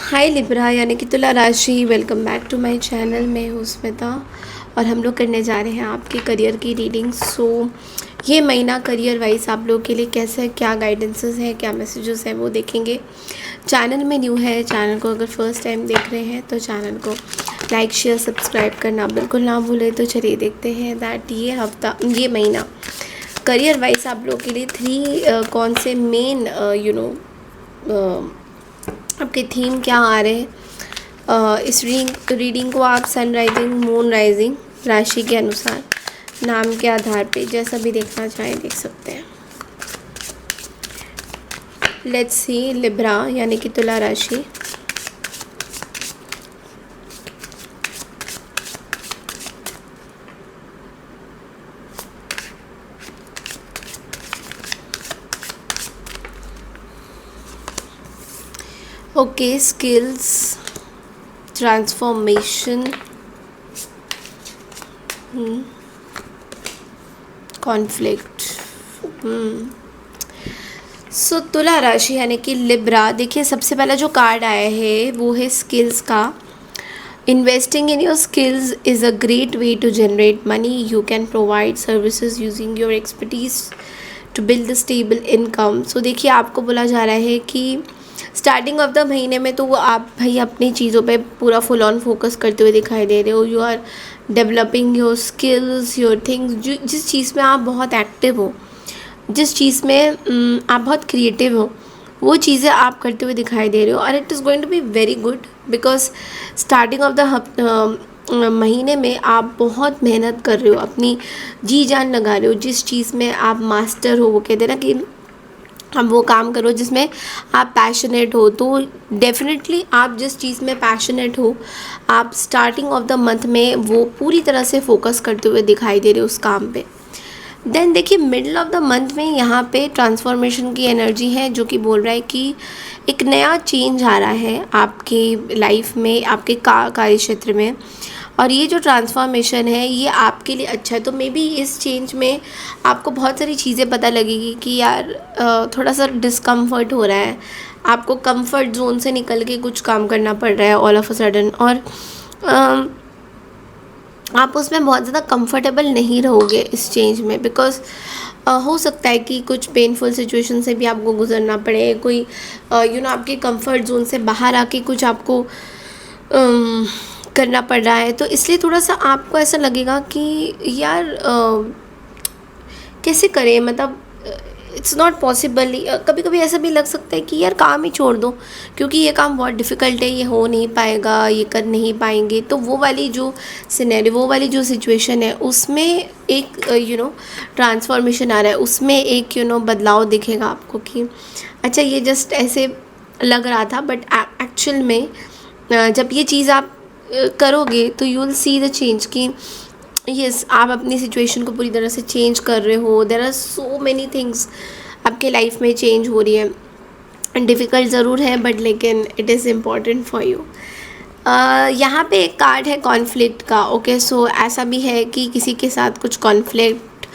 हाय Libra यानी कि तुला राशि। Welcome back to my channel. मैं हूँ स्मिता और हम लोग करने जा रहे हैं आपके करियर की रीडिंग। ये महीना करियर वाइज आप लोगों के लिए कैसा है, क्या गाइडेंसेस है, क्या मैसेजेस हैं, वो देखेंगे। चैनल में न्यू है, चैनल को अगर फर्स्ट टाइम देख रहे हैं तो चैनल को लाइक शेयर सब्सक्राइब करना बिल्कुल ना भूलें। तो चलिए देखते हैं दैट ये महीना करियर वाइज आप लोगों के लिए कौन से मेन आपके थीम क्या आ रहे हैं। इस रीडिंग को आप सन राइजिंग, मून राइजिंग, राशि के अनुसार, नाम के आधार पे जैसा भी देखना चाहें देख सकते हैं। लेट्स सी लिब्रा यानी कि तुला राशि। Okay, skills, transformation, conflict. So Tula राशि यानी कि लिब्रा, देखिए सबसे पहला जो कार्ड आया है वो है स्किल्स का। Investing in your skills is a great way to generate money. You can provide services using your expertise to build a stable income. So देखिए आपको बोला जा रहा है कि स्टार्टिंग ऑफ द महीने में तो वो आप भाई अपनी चीज़ों पे पूरा फुल ऑन फोकस करते हुए दिखाई दे रहे हो। You are developing your skills, your things. जिस चीज़ में आप बहुत एक्टिव हो, जिस चीज़ में आप बहुत क्रिएटिव हो, वो चीज़ें आप करते हुए दिखाई दे रहे हो। और it is going to be very good because starting of the महीने में आप बहुत मेहनत कर रहे हो, अपनी जी जान लगा रहे हो। जिस चीज़ में आप मास्टर हो, वो कहते हैं ना कि आप वो काम करो जिसमें आप पैशनेट हो। तो डेफिनेटली आप जिस चीज़ में पैशनेट हो, आप स्टार्टिंग ऑफ द मंथ में वो पूरी तरह से फोकस करते हुए दिखाई दे रहे हो उस काम पे। देन देखिए मिडल ऑफ द मंथ में यहाँ पे ट्रांसफॉर्मेशन की एनर्जी है, जो कि बोल रहा है कि एक नया चेंज आ रहा है आपकी लाइफ में, आपके कार्य क्षेत्र में। और ये जो ट्रांसफॉर्मेशन है ये आपके लिए अच्छा है। तो मे बी इस चेंज में आपको बहुत सारी चीज़ें पता लगेगी कि यार थोड़ा सा डिस्कम्फर्ट हो रहा है, आपको कंफर्ट जोन से निकल के कुछ काम करना पड़ रहा है ऑल ऑफ अ सडन। और आप उसमें बहुत ज़्यादा कंफर्टेबल नहीं रहोगे इस चेंज में, बिकॉज हो सकता है कि कुछ पेनफुल सिचुएशन से भी आपको गुजरना पड़े। कोई आपके कंफर्ट जोन से बाहर आके कुछ आपको करना पड़ रहा है। तो इसलिए थोड़ा सा आपको ऐसा लगेगा कि यार कैसे करें, मतलब इट्स नॉट पॉसिबल। कभी कभी ऐसा भी लग सकता है कि यार काम ही छोड़ दो, क्योंकि ये काम बहुत डिफ़िकल्ट है, ये हो नहीं पाएगा, ये कर नहीं पाएंगे। तो वो वाली जो सिनेरियो, वो वाली जो सिचुएशन है, उसमें एक ट्रांसफॉर्मेशन आ रहा है, उसमें एक बदलाव दिखेगा आपको कि अच्छा ये जस्ट ऐसे लग रहा था, बट एक्चुअल में जब ये चीज़ आप करोगे तो you will see the change कि यस आप अपनी सिचुएशन को पूरी तरह से चेंज कर रहे हो। There are so many things आपके लाइफ में चेंज हो रही है। डिफ़िकल्ट ज़रूर है बट लेकिन it is important for you. यहाँ पे एक कार्ड है कॉन्फ्लिक्ट का। ओके, सो ऐसा भी है कि किसी के साथ कुछ कॉन्फ्लिक्ट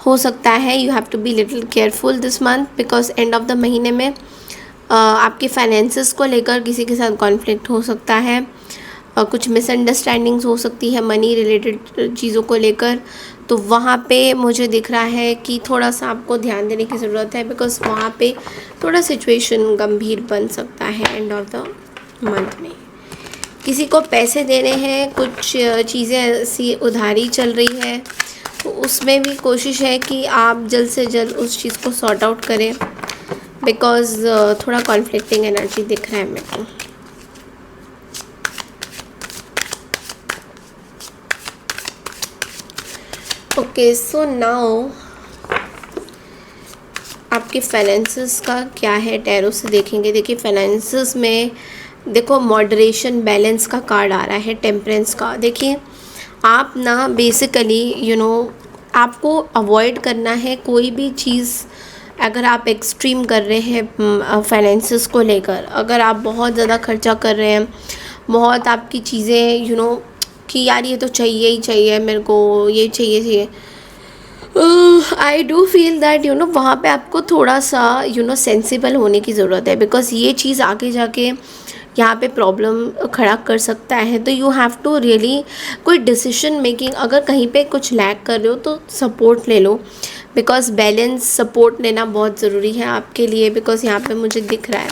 हो सकता है। You have to be little careful this month because end of the महीने में आपके फाइनेंसेस को लेकर किसी के साथ कॉन्फ्लिक्ट हो सकता है। कुछ मिसअंडरस्टैंडिंग्स हो सकती है मनी रिलेटेड चीज़ों को लेकर। तो वहाँ पे मुझे दिख रहा है कि थोड़ा सा आपको ध्यान देने की ज़रूरत है, बिकॉज वहाँ पे थोड़ा सिचुएशन गंभीर बन सकता है एंड ऑफ द मंथ में। किसी को पैसे देने हैं, कुछ चीज़ें ऐसी उधारी चल रही है, तो उसमें भी कोशिश है कि आप जल्द से जल्द उस चीज़ को सॉर्ट आउट करें, बिकॉज थोड़ा कॉन्फ्लिक्टिंग एनर्जी दिख रहा है मेरे को। ओके, सो नाउ आपके फाइनेंसेस का क्या है, टैरो से देखेंगे। देखिए फाइनेंसेस में देखो मॉडरेशन, बैलेंस का कार्ड आ रहा है, टेम्परेंस का। देखिए आप ना बेसिकली आपको अवॉइड करना है कोई भी चीज़। अगर आप एक्सट्रीम कर रहे हैं फाइनेंसेस को लेकर, अगर आप बहुत ज़्यादा खर्चा कर रहे हैं, बहुत आपकी चीज़ें कि यार ये तो चाहिए ही चाहिए, मेरे को ये चाहिए, आई डू फील दैट वहाँ पे आपको थोड़ा सा सेंसिबल होने की ज़रूरत है, बिकॉज़ ये चीज़ आगे जाके यहाँ पे प्रॉब्लम खड़ा कर सकता है। तो यू हैव टू रियली कोई डिसीजन मेकिंग, अगर कहीं पे कुछ लैक कर रहे हो तो सपोर्ट ले लो, बिकॉज बैलेंस सपोर्ट लेना बहुत ज़रूरी है आपके लिए, बिकॉज यहाँ पे मुझे दिख रहा है।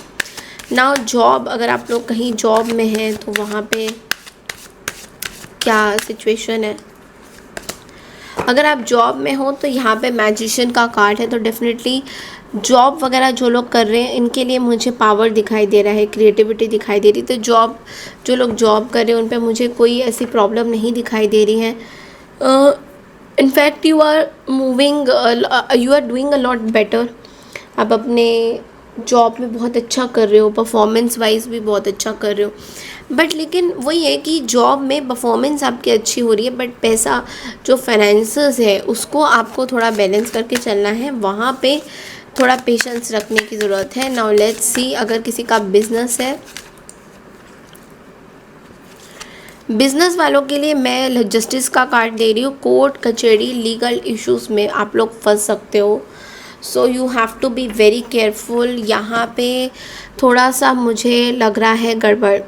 नाउ जॉब, अगर आप लोग कहीं जॉब में हैं तो वहाँ पे क्या सिचुएशन है। अगर आप जॉब में हो तो यहाँ पे मैजिशियन का कार्ड है, तो डेफिनेटली जॉब वगैरह जो लोग कर रहे हैं इनके लिए मुझे पावर दिखाई दे रहा है, क्रिएटिविटी दिखाई दे रही। तो जो लोग जॉब कर रहे हैं उन पे मुझे कोई ऐसी प्रॉब्लम नहीं दिखाई दे रही है। In fact you are moving, you are doing a lot better. आप अपने जॉब में बहुत अच्छा कर रहे हो, परफॉर्मेंस वाइज भी बहुत अच्छा कर रहे हो। बट लेकिन वही है कि जॉब में परफॉर्मेंस आपकी अच्छी हो रही है, बट पैसा जो फाइनेंसेस है उसको आपको थोड़ा बैलेंस करके चलना है, वहाँ पे थोड़ा पेशेंस रखने की ज़रूरत है। नाउ लेट्स सी, अगर किसी का बिजनेस है, बिजनेस वालों के लिए मैं जस्टिस का कार्ड दे रही हूँ। कोर्ट कचहरी लीगल इश्यूज में आप लोग फंस सकते हो, so you have to be very careful. यहाँ पे थोड़ा सा मुझे लग रहा है गड़बड़।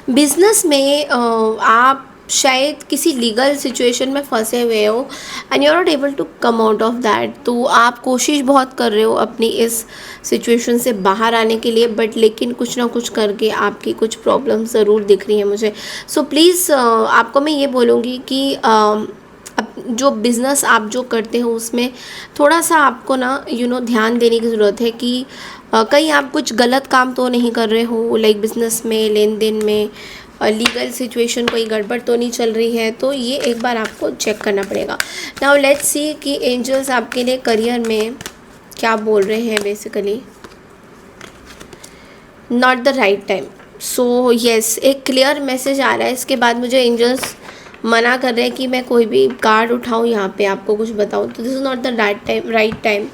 बिजनेस में आप शायद किसी लीगल सिचुएशन में फंसे हुए हो and you are not able to come out of that. तो आप कोशिश बहुत कर रहे हो अपनी इस सिचुएशन से बाहर आने के लिए, बट लेकिन कुछ ना कुछ करके आपकी कुछ प्रॉब्लम ज़रूर दिख रही है मुझे। सो प्लीज़ आपको मैं ये बोलूँगी कि जो बिज़नेस आप जो करते हो उसमें थोड़ा सा आपको ना ध्यान देने की ज़रूरत है कि कहीं आप कुछ गलत काम तो नहीं कर रहे हो, लाइक बिज़नेस में, लेन देन में, लीगल सिचुएशन कोई गड़बड़ तो नहीं चल रही है। तो ये एक बार आपको चेक करना पड़ेगा। नाउ लेट्स सी कि एंजल्स आपके लिए करियर में क्या बोल रहे हैं। Basically not the right time. So yes, एक क्लियर मैसेज आ रहा है। इसके बाद मुझे एंजल्स मना कर रहे हैं कि मैं कोई भी कार्ड उठाऊं यहाँ पे आपको कुछ बताऊं। तो this is not the right time.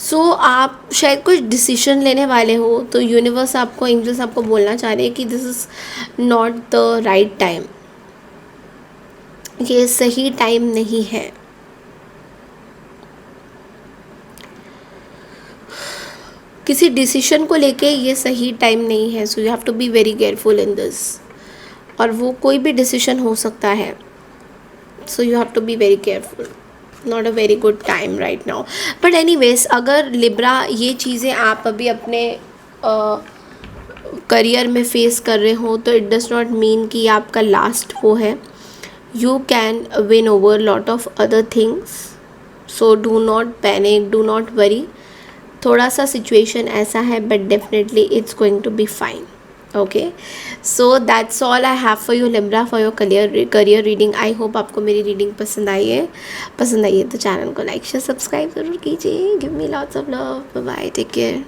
So आप शायद कुछ डिसीजन लेने वाले हो, तो यूनिवर्स आपको, एंजल्स आपको बोलना चाह रहे हैं कि this is not the right time, ये सही टाइम नहीं है। किसी डिसीजन को लेके ये सही टाइम नहीं है। So you have to be very careful in this, और वो कोई भी डिसीजन हो सकता है। So you have to be very careful, not a very good time right now. But anyways, अगर लिब्रा ये चीज़ें आप अभी अपने करियर में फेस कर रहे हो तो इट डज़ नॉट मीन कि आपका लास्ट वो है। You can win over lot of other things, so do not panic, do not worry. थोड़ा सा सिचुएशन ऐसा है, but definitely it's going to be fine. Okay, so that's all I have for you Libra, for your career reading. I hope आपको मेरी reading पसंद आई है। तो channel को लाइक शेयर सब्सक्राइब ज़रूर कीजिए। Give me lots of love. Bye bye, take care.